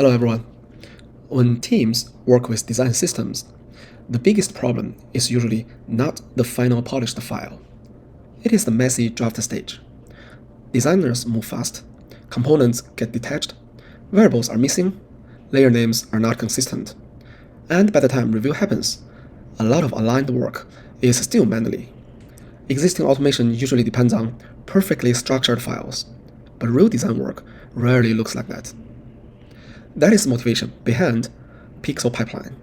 Hello everyone. When teams work with design systems, the biggest problem is usually not the final polished file. It is the messy draft stage. Designers move fast, components get detached, variables are missing, layer names are not consistent, and by the time review happens, a lot of aligned work is still manually. Existing automation usually depends on perfectly structured files, but real design work rarely looks like that. That is the motivation behind PixelPipeline.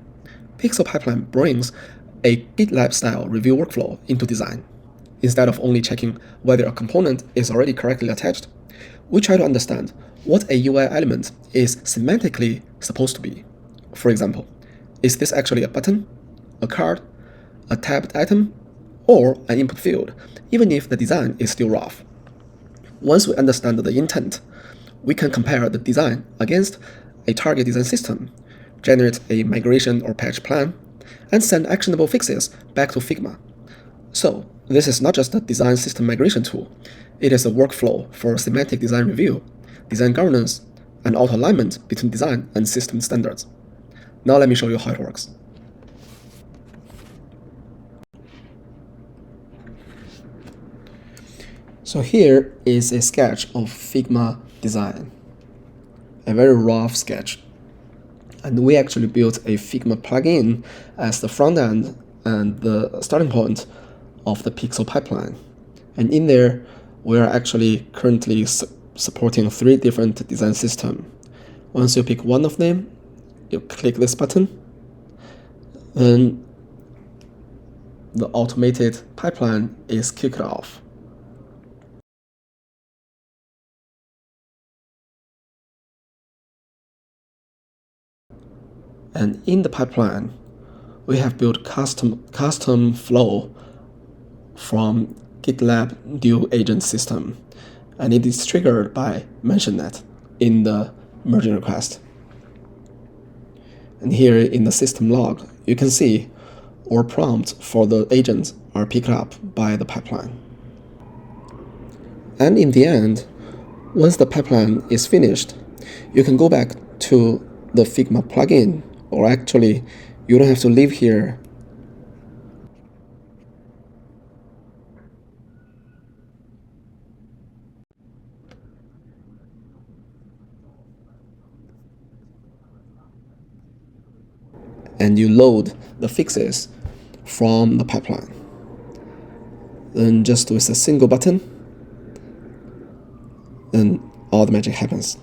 PixelPipeline brings a GitLab-style review workflow into design. Instead of only checking whether a component is already correctly attached, we try to understand what a UI element is semantically supposed to be. For example, is this actually a button, a card, a tabbed item, or an input field, even if the design is still rough? Once we understand the intent, we can compare the design against a target design system, generate a migration or patch plan, and send actionable fixes back to Figma. So, this is not just a design system migration tool, it is a workflow for semantic design review, design governance, and auto-alignment between design and system standards. Now let me show you how it works. So here is a sketch of Figma design, a very rough sketch. And we actually built a Figma plugin as the front end and the starting point of the PixelPipeline. And in there, we are actually currently supporting 3 different design systems. Once you pick one of them, you click this button, then the automated pipeline is kicked off. And in the pipeline, we have built custom flow from GitLab dual agent system, and it is triggered by mentionNet in the merging request. And here in the system log, you can see our prompts for the agents are picked up by the pipeline. And in the end, once the pipeline is finished, you can go back to the Figma plugin, or actually, you don't have to leave here. And you load the fixes from the pipeline. Then just with a single button, then all the magic happens.